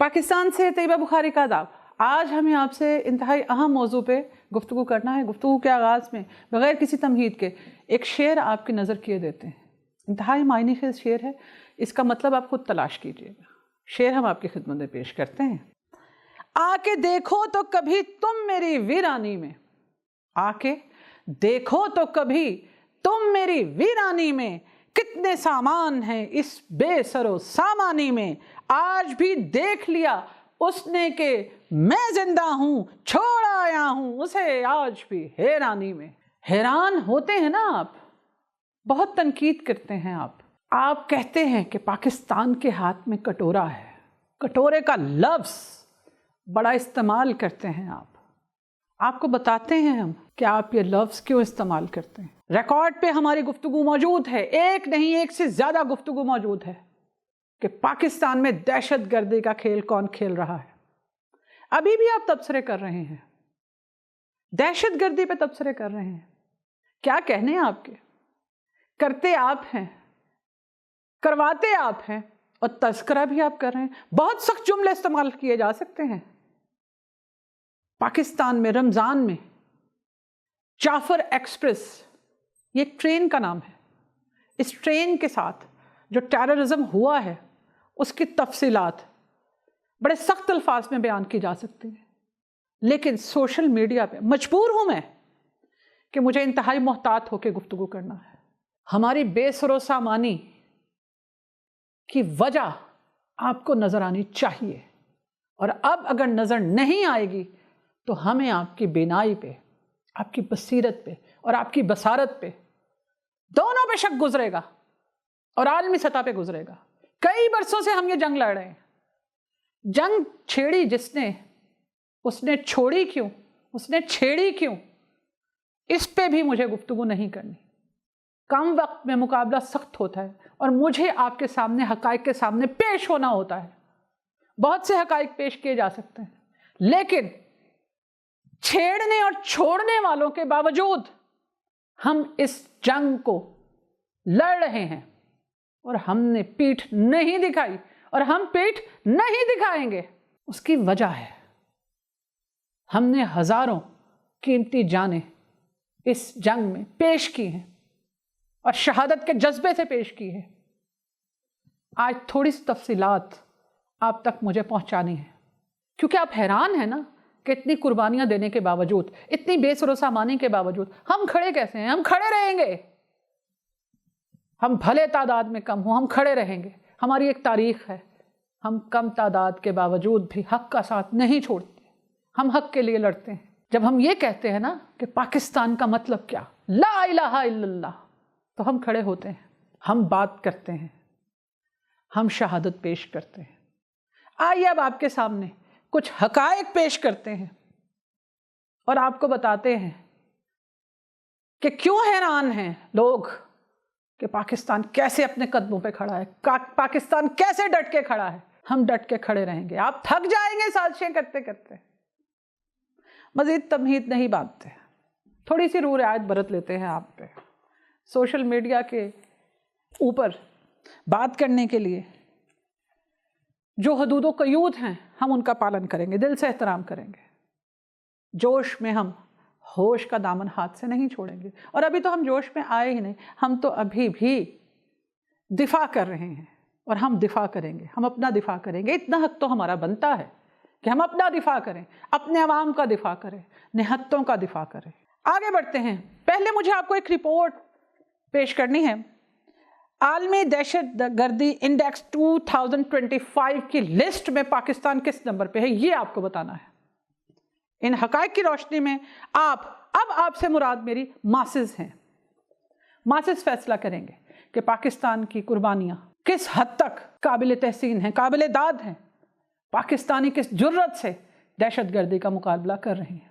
पाकिस्तान से तैयबा बुखारी का आदाब। आज हमें आपसे इंतहाई अहम मौजू पे गुफ्तगू करना है। गुफ्तगू के आगाज़ में बग़ैर किसी तमहीद के एक शेर आपकी नज़र किए देते हैं। इंतहाई मायने खेज़ शेर है, इसका मतलब आप खुद तलाश कीजिएगा। शेर हम आपकी खिदमत में पेश करते हैं। आके देखो तो कभी तुम मेरी वीरानी में, आके देखो तो कभी तुम मेरी वीरानी में, कितने सामान हैं इस बेसरो सामानी में। आज भी देख लिया उसने के मैं जिंदा हूं, छोड़ आया हूं उसे आज भी हैरानी में। हैरान होते हैं ना आप, बहुत तनकीद करते हैं आप कहते हैं कि पाकिस्तान के हाथ में कटोरा है। कटोरे का लफ्ज़ बड़ा इस्तेमाल करते हैं आपको बताते हैं हम कि आप ये लफ्ज़ क्यों इस्तेमाल करते हैं। रिकॉर्ड पे हमारी गुफ्तगू मौजूद है, एक नहीं एक से ज़्यादा गुफ्तगू मौजूद है कि पाकिस्तान में दहशत गर्दी का खेल कौन खेल रहा है। अभी भी आप तबसरे कर रहे हैं, दहशत गर्दी पे तबसरे कर रहे हैं। क्या कहने हैं आपके, करते आप हैं, करवाते आप हैं और तज़किरा भी आप कर रहे हैं। बहुत सख्त जुमले इस्तेमाल किए जा सकते हैं। पाकिस्तान में रमज़ान में जाफर एक्सप्रेस, ये एक ट्रेन का नाम है, इस ट्रेन के साथ जो टेररिज्म हुआ है उसकी तफसीलात बड़े सख्त अल्फाज में बयान की जा सकती हैं, लेकिन सोशल मीडिया पे मजबूर हूँ मैं कि मुझे इंतहाई मोहतात होकर गुफ्तगू करना है। हमारी बेसरो सामानी की वजह आपको नज़र आनी चाहिए, और अब अगर नज़र नहीं आएगी तो हमें आपकी बीनाई पे, आपकी बसीरत पे और आपकी बसारत पे, दोनों पे शक गुजरेगा और आलमी सतह पे गुजरेगा। कई बरसों से हम ये जंग लड़ रहे हैं। जंग छेड़ी जिसने, उसने छोड़ी क्यों, उसने छेड़ी क्यों, इस पे भी मुझे गुफ्तगू नहीं करनी। कम वक्त में मुकाबला सख्त होता है और मुझे आपके सामने हकाइक के सामने पेश होना होता है। बहुत से हकाइक पेश किए जा सकते हैं, लेकिन छेड़ने और छोड़ने वालों के बावजूद हम इस जंग को लड़ रहे हैं और हमने पीठ नहीं दिखाई और हम पीठ नहीं दिखाएंगे। उसकी वजह है हमने हजारों कीमती जानें इस जंग में पेश की हैं और शहादत के जज्बे से पेश की है। आज थोड़ी सी तफसीलात आप तक मुझे पहुंचानी है, क्योंकि आप हैरान हैं ना कि इतनी कुर्बानियां देने के बावजूद, इतनी बेसरो सामानी के बावजूद हम खड़े कैसे हैं। हम खड़े रहेंगे, हम भले तादाद में कम हो, हम खड़े रहेंगे। हमारी एक तारीख है, हम कम तादाद के बावजूद भी हक का साथ नहीं छोड़ते, हम हक के लिए लड़ते हैं। जब हम ये कहते हैं ना कि पाकिस्तान का मतलब क्या, ला इलाहा इल्लल्लाह, तो हम खड़े होते हैं, हम बात करते हैं, हम शहादत पेश करते हैं। आइए अब आपके सामने कुछ हकायक पेश करते हैं और आपको बताते हैं कि क्यों हैरान हैं लोग कि पाकिस्तान कैसे अपने कदमों पे खड़ा है, पाकिस्तान कैसे डट के खड़ा है। हम डट के खड़े रहेंगे, आप थक जाएंगे साजिशें करते करते। मजीद तमहीद नहीं बांधते, थोड़ी सी रूह रियायत बरत लेते हैं आप पे। सोशल मीडिया के ऊपर बात करने के लिए जो हदूद व क़यूद हैं, हम उनका पालन करेंगे, दिल से एहतराम करेंगे। जोश में हम होश का दामन हाथ से नहीं छोड़ेंगे, और अभी तो हम जोश में आए ही नहीं, हम तो अभी भी दिफा कर रहे हैं और हम दिफा करेंगे, हम अपना दिफा करेंगे। इतना हक तो हमारा बनता है कि हम अपना दिफा करें, अपने अवाम का दिफा करें, निहत्तों का दिफा करें। आगे बढ़ते हैं। पहले मुझे आपको एक रिपोर्ट पेश करनी है। आलमी दहशत गर्दी इंडेक्स 2025 की लिस्ट में पाकिस्तान किस नंबर पे है, ये आपको बताना है। इन हकाइक की रोशनी में अब आपसे मुराद मेरी मासेस हैं। मासेस फैसला करेंगे कि पाकिस्तान की कुर्बानियां किस हद तक काबिल तहसीन हैं, काबिल दाद हैं, पाकिस्तानी किस जुर्रत से दहशत गर्दी का मुकाबला कर रहे हैं।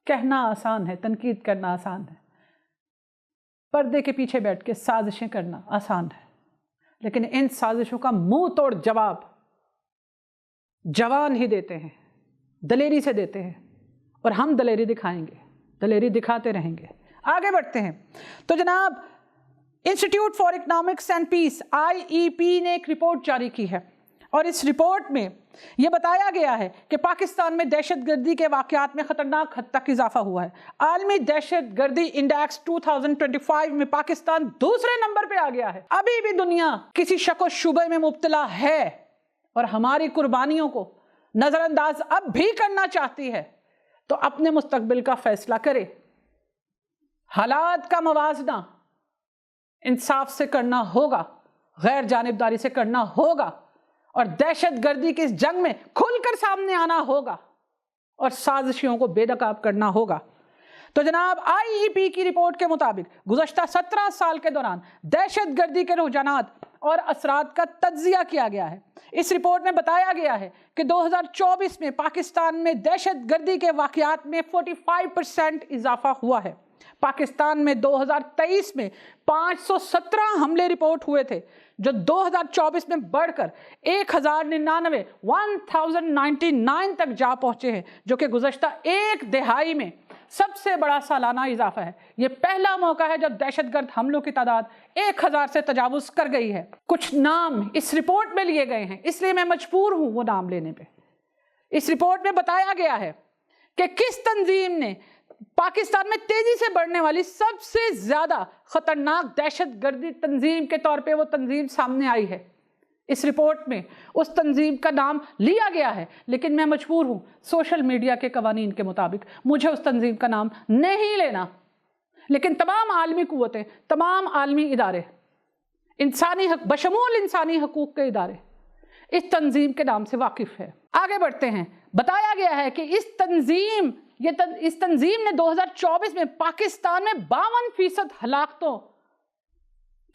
कहना आसान है, तनकीद करना आसान है, पर्दे के पीछे बैठ के साजिशें करना आसान है, लेकिन इन साजिशों का मुंह तोड़ जवाब जवान ही देते हैं, दलेरी से देते हैं, और हम दलेरी दिखाएंगे, दलेरी दिखाते रहेंगे। आगे बढ़ते हैं तो जनाब, institute for economics and peace IEP ने एक रिपोर्ट जारी की है اور اس رپورٹ میں یہ بتایا گیا ہے کہ پاکستان میں دہشت گردی کے واقعات میں خطرناک حد تک اضافہ ہوا ہے۔ عالمی دہشت گردی انڈیکس 2025 میں پاکستان دوسرے نمبر پہ آ گیا ہے۔ ابھی بھی دنیا کسی شک و شبہ میں مبتلا ہے اور ہماری قربانیوں کو نظر انداز اب بھی کرنا چاہتی ہے تو اپنے مستقبل کا فیصلہ کرے۔ حالات کا موازنہ انصاف سے کرنا ہوگا، غیر جانبداری سے کرنا ہوگا، اور دہشت گردی کی اس جنگ میں کھل کر سامنے آنا ہوگا اور سازشیوں کو بے نقاب کرنا ہوگا۔ تو جناب IEP کی رپورٹ کے مطابق گزشتہ 17 سال کے دوران دہشت گردی کے رجحانات اور اثرات کا تجزیہ کیا گیا ہے۔ اس رپورٹ میں بتایا گیا ہے کہ 2024 میں پاکستان میں دہشت گردی کے واقعات میں 45% اضافہ ہوا ہے۔ پاکستان میں 2023 میں 517 حملے رپورٹ ہوئے تھے جو 2024 میں بڑھ کر 1099 تک جا پہنچے ہیں، جو کہ گزشتہ ایک دہائی میں سب سے بڑا سالانہ اضافہ ہے۔ یہ پہلا موقع ہے جب دہشت گرد حملوں کی تعداد 1000 سے تجاوز کر گئی ہے۔ کچھ نام اس رپورٹ میں لیے گئے ہیں، اس لیے میں مجبور ہوں وہ نام لینے پہ۔ اس رپورٹ میں بتایا گیا ہے کہ کس تنظیم نے پاکستان میں تیزی سے بڑھنے والی سب سے زیادہ خطرناک دہشت گردی تنظیم کے طور پہ وہ تنظیم سامنے آئی ہے۔ اس رپورٹ میں اس تنظیم کا نام لیا گیا ہے، لیکن میں مجبور ہوں سوشل میڈیا کے قوانین کے مطابق مجھے اس تنظیم کا نام نہیں لینا، لیکن تمام عالمی قوتیں، تمام عالمی ادارے، بشمول انسانی حقوق کے ادارے اس تنظیم کے نام سے واقف ہے۔ آگے بڑھتے ہیں۔ بتایا گیا ہے کہ اس تنظیم نے 2024 میں پاکستان میں 52% ہلاکتوں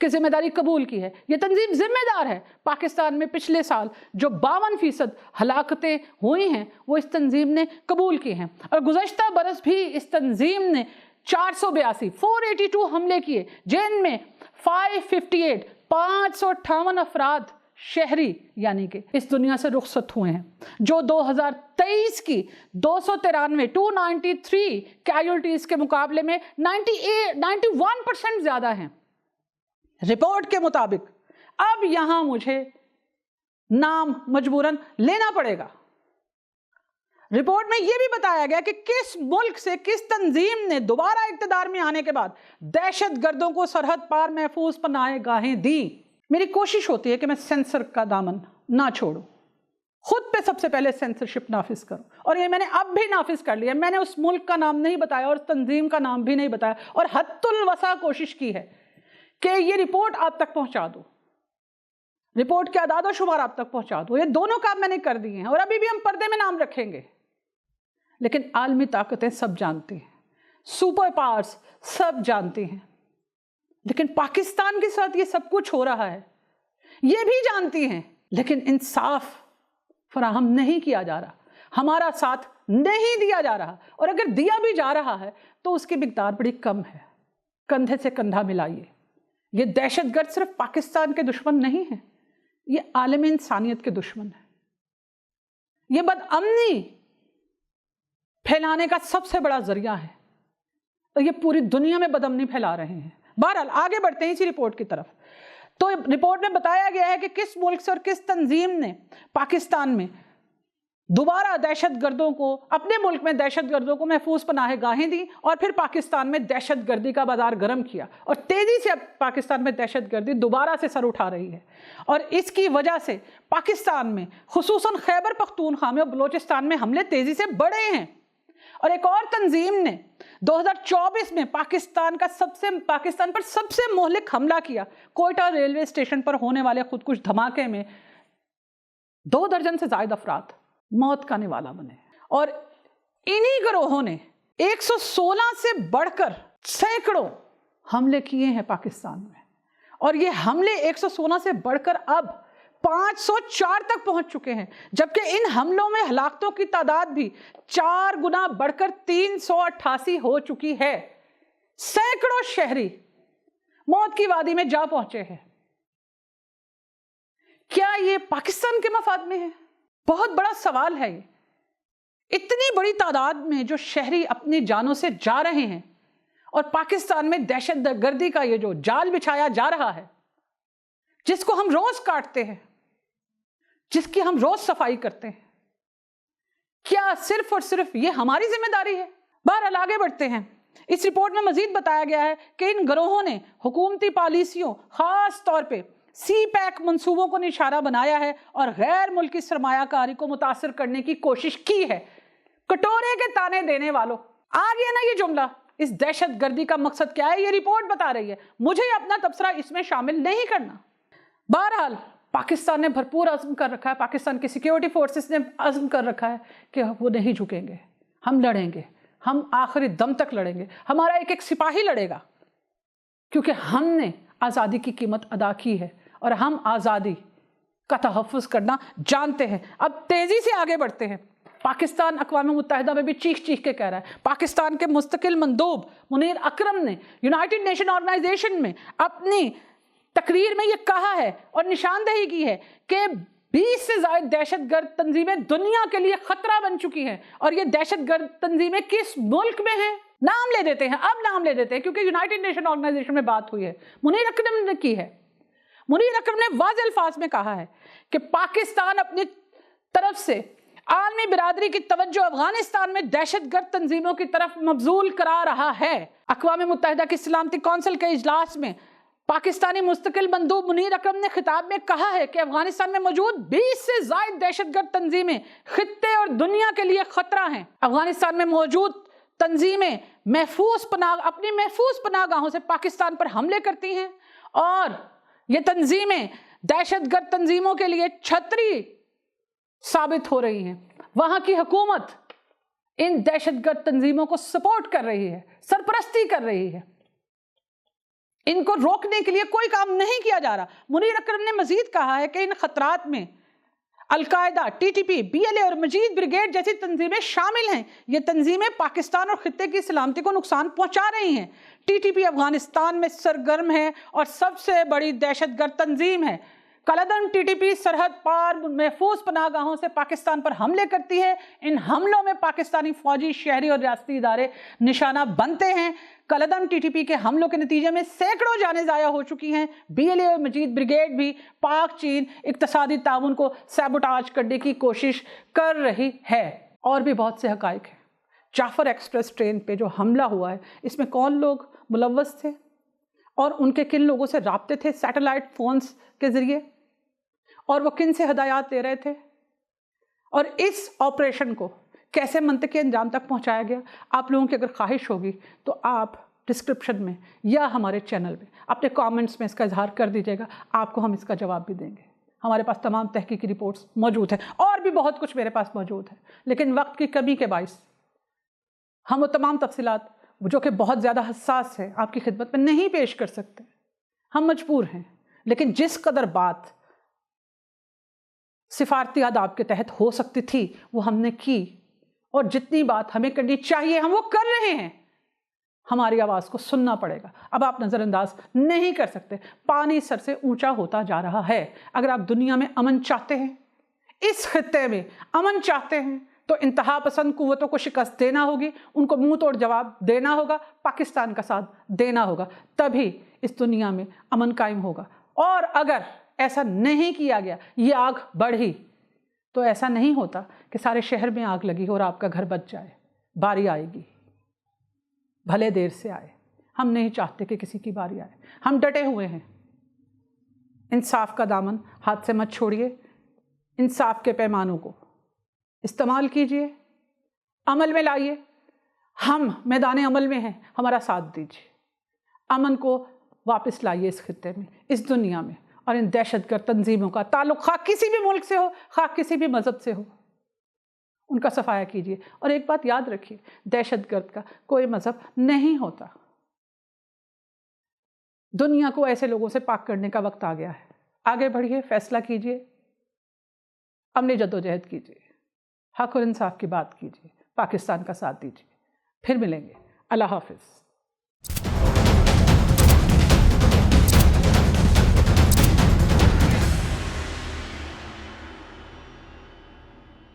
کی ذمہ داری قبول کی ہے۔ یہ تنظیم ذمہ دار ہے۔ پاکستان میں پچھلے سال جو 52% ہلاکتیں ہوئی ہیں وہ اس تنظیم نے قبول کی ہیں، اور گزشتہ برس بھی اس تنظیم نے 482 حملے کیے، جن میں 558 افراد شہری یعنی کہ اس دنیا سے رخصت ہوئے ہیں، جو 2023 کی 293 کیجولٹیز کے مقابلے میں 91% زیادہ ہیں۔ رپورٹ کے مطابق اب یہاں مجھے نام مجبوراً لینا پڑے گا۔ رپورٹ میں یہ بھی بتایا گیا کہ کس ملک سے کس تنظیم نے دوبارہ اقتدار میں آنے کے بعد دہشت گردوں کو سرحد پار محفوظ پناہ گاہیں دی۔ میری کوشش ہوتی ہے کہ میں سینسر کا دامن نہ چھوڑوں، خود پہ سب سے پہلے سینسرشپ نافذ کروں، اور یہ میں نے اب بھی نافذ کر لیا۔ میں نے اس ملک کا نام نہیں بتایا اور تنظیم کا نام بھی نہیں بتایا، اور حد الوسع کوشش کی ہے کہ یہ رپورٹ آپ تک پہنچا دو، رپورٹ کے اعداد و شمار آپ تک پہنچا دو۔ یہ دونوں کام میں نے کر دیے ہیں، اور ابھی بھی ہم پردے میں نام رکھیں گے، لیکن عالمی طاقتیں سب جانتی ہیں، سپر پاورز سب جانتی ہیں، لیکن پاکستان کے ساتھ یہ سب کچھ ہو رہا ہے، یہ بھی جانتی ہیں، لیکن انصاف فراہم نہیں کیا جا رہا، ہمارا ساتھ نہیں دیا جا رہا، اور اگر دیا بھی جا رہا ہے تو اس کی مقدار بڑی کم ہے۔ کندھے سے کندھا ملائیے۔ یہ دہشت گرد صرف پاکستان کے دشمن نہیں ہیں، یہ عالم انسانیت کے دشمن ہیں۔ یہ بدامنی پھیلانے کا سب سے بڑا ذریعہ ہے، اور یہ پوری دنیا میں بدامنی پھیلا رہے ہیں۔ بہرحال آگے بڑھتے ہیں اسی رپورٹ کی طرف۔ تو رپورٹ میں بتایا گیا ہے کہ کس ملک سے اور کس تنظیم نے پاکستان میں دوبارہ دہشت گردوں کو، اپنے ملک میں دہشت گردوں کو محفوظ پناہ گاہیں دی، اور پھر پاکستان میں دہشت گردی کا بازار گرم کیا، اور تیزی سے اب پاکستان میں دہشت گردی دوبارہ سے سر اٹھا رہی ہے، اور اس کی وجہ سے پاکستان میں خصوصاً خیبر پختونخوا میں اور بلوچستان میں حملے تیزی سے بڑھے ہیں۔ اور ایک اور تنظیم نے 2024 میں پاکستان پر سب سے مہلک حملہ کیا۔ کوئٹہ ریلوے اسٹیشن پر ہونے والے خودکش دھماکے میں 2 درجن سے زائد افراد موت کا نوالا بنے، اور انہی گروہوں نے 116 سے بڑھ کر سینکڑوں حملے کیے ہیں پاکستان میں، اور یہ حملے 116 سے بڑھ کر اب 504 تک پہنچ چکے ہیں، جبکہ ان حملوں میں ہلاکتوں کی تعداد بھی 4 گنا بڑھ کر 388 ہو چکی ہے۔ سینکڑوں شہری موت کی وادی میں جا پہنچے ہیں۔ کیا یہ پاکستان کے مفاد میں ہے؟ بہت بڑا سوال ہے یہ۔ اتنی بڑی تعداد میں جو شہری اپنی جانوں سے جا رہے ہیں، اور پاکستان میں دہشت گردی کا یہ جو جال بچھایا جا رہا ہے، جس کو ہم روز کاٹتے ہیں، जिसकी हम रोज सफाई करते हैं। क्या सिर्फ और सिर्फ ये हमारी जिम्मेदारी है? बहरहाल आगे बढ़ते हैं। इस रिपोर्ट में मजीद बताया गया है कि इन गिरोहों ने हुकूमती पॉलिसियों, खास तौर पे सी पैक मंसूबों को निशाना बनाया है और गैर मुल्की सरमायाकारी को मुतासर करने की कोशिश की है। कटोरे के ताने देने वालों, आ गया ना ये जुमला। इस दहशत गर्दी का मकसद क्या है ये रिपोर्ट बता रही है, मुझे अपना तबसरा इसमें शामिल नहीं करना। बहरहाल पाकिस्तान ने भरपूर अज़्म कर रखा है, पाकिस्तान की सिक्योरिटी फोर्सेस ने अज़्म कर रखा है कि वो नहीं झुकेंगे, हम लड़ेंगे, हम आखिरी दम तक लड़ेंगे, हमारा एक एक सिपाही लड़ेगा, क्योंकि हमने आज़ादी की कीमत अदा की है और हम आज़ादी का तहफ़्फ़ुज़ करना जानते हैं। अब तेज़ी से आगे बढ़ते हैं। पाकिस्तान अक़वाम मुत्तहिदा में भी चीख चीख के कह रहा है। पाकिस्तान के मुस्तकिल मंदूब मुनीर अकरम ने यूनाइटेड नेशन ऑर्गेनाइजेशन में अपनी तकरीर में ये कहा है और निशानदेही की है कि 20 से ज़ायद दहशतगर्द तंजीमें दुनिया के लिए खतरा बन चुकी हैं। और ये दहशतगर्द तंजीमें किस मुल्क में हैं? नाम ले देते हैं, अब नाम ले देते हैं, क्योंकि यूनाइटेड नेशन ऑर्गेनाइजेशन में बात हुई है, मुनीर अकरम ने की है। मुनीर अकरम ने वाज़ेह अल्फाज में कहा है कि पाकिस्तान अपनी तरफ से आलमी बिरादरी की तवज्जो अफगानिस्तान में दहशतगर्द तंजीमों की तरफ मबजूल करा रहा है। अक़वाम मुत्तहिदा की सलामती कौंसिल के इजलास में पाकिस्तानी मुस्तकिल मंदूब मुनीर अकरम ने खिताब में कहा है कि अफगानिस्तान में मौजूद 20 से ज़ायद दहशतगर्द तंजीमें खित्ते और दुनिया के लिए खतरा हैं। अफगानिस्तान में मौजूद तंजीमें अपनी महफूज पनाहगाहों से पाकिस्तान पर हमले करती हैं और ये तंजीमें दहशतगर्द तंजीमों के लिए छतरी साबित हो रही हैं। वहां की हुकूमत इन दहशतगर्द तंजीमों को सपोर्ट कर रही है, सरपरस्ती कर रही है, इनको रोकने के लिए कोई काम नहीं किया जा रहा। मुनीर अकरम ने मजीद कहा है कि इन खतरात में अल-कायदा, टीटीपी, बीएलए और मजीद ब्रिगेड जैसी तंजीमें शामिल हैं। ये तंजीमें पाकिस्तान और खित्ते की सलामती को नुकसान पहुंचा रही हैं। टीटीपी अफगानिस्तान में सरगर्म है और सबसे बड़ी दहशतगर्द तंजीम है। कलदम टीटीपी सरहद पार महफूज पनाहगाहों से पाकिस्तान पर हमले करती है। इन हमलों में पाकिस्तानी फौजी, शहरी और रियासती इदारे निशाना बनते हैं। कलदम टीटीपी के हमलों के नतीजे में सैकड़ों जानें ज़ाया हो चुकी हैं। बीएलए और मजीद ब्रिगेड भी पाक चीन इक़्तिसादी ताउन को सैबोटाज करने की कोशिश कर रही है। और भी बहुत से हक़ाइक़ हैं। जाफ़र एक्सप्रेस ट्रेन पे जो हमला हुआ है, इसमें कौन लोग मुलव्वस थे और उनके किन लोगों से राब्ते थे सैटेलाइट फ़ोन्स के ज़रिए, और वो किन से हदायत दे रहे थे, और इस ऑपरेशन को कैसे मंतकी अंजाम तक पहुंचाया गया। आप लोगों की अगर ख्वाहिश होगी तो आप डिस्क्रिप्शन में या हमारे चैनल में अपने कमेंट्स में इसका इजहार कर दीजिएगा, आपको हम इसका जवाब भी देंगे। हमारे पास तमाम तहकीकी रिपोर्ट्स मौजूद हैं और भी बहुत कुछ मेरे पास मौजूद है, लेकिन वक्त की कमी के बाइस हम वो तमाम तफसीलात जो कि बहुत ज़्यादा हसास है आपकी खिदमत में नहीं पेश कर सकते। हम मजबूर हैं, लेकिन जिस कदर बात सिफारती आदाब के तहत हो सकती थी वो हमने की, और जितनी बात हमें करनी चाहिए हम वो कर रहे हैं। हमारी आवाज़ को सुनना पड़ेगा, अब आप नज़रअंदाज नहीं कर सकते। पानी सर से ऊंचा होता जा रहा है। अगर आप दुनिया में अमन चाहते हैं, इस खित्ते में अमन चाहते हैं, तो इंतहा पसंद कुव्वतों को शिकस्त देना होगी, उनको मुंह तोड़ जवाब देना होगा, पाकिस्तान का साथ देना होगा, तभी इस दुनिया में अमन कायम होगा। और अगर ऐसा नहीं किया गया, ये आग बढ़ी, तो ऐसा नहीं होता कि सारे शहर में आग लगी और आपका घर बच जाए। बारी आएगी, भले देर से आए। हम नहीं चाहते कि किसी की बारी आए। हम डटे हुए हैं। इंसाफ का दामन हाथ से मत छोड़िए। इंसाफ के पैमानों को इस्तेमाल कीजिए, अमल में लाइए। हम मैदान अमल में हैं, हमारा साथ दीजिए। अमन को वापस लाइए इस खित्ते में, इस दुनिया में, और इन दहशतगर्द तंजीमों का ताल्लुक खा किसी भी मुल्क से हो, खा किसी भी मजहब से हो, उनका सफाया कीजिए। और एक बात याद रखिए, दहशतगर्द का कोई मजहब नहीं होता। दुनिया को ऐसे लोगों से पाक करने का वक्त आ गया है। आगे बढ़िए, फैसला कीजिए, अमली जद्दोजहद कीजिए, हक और इंसाफ की बात कीजिए, पाकिस्तान का साथ दीजिए। फिर मिलेंगे। अल्लाह हाफिज़।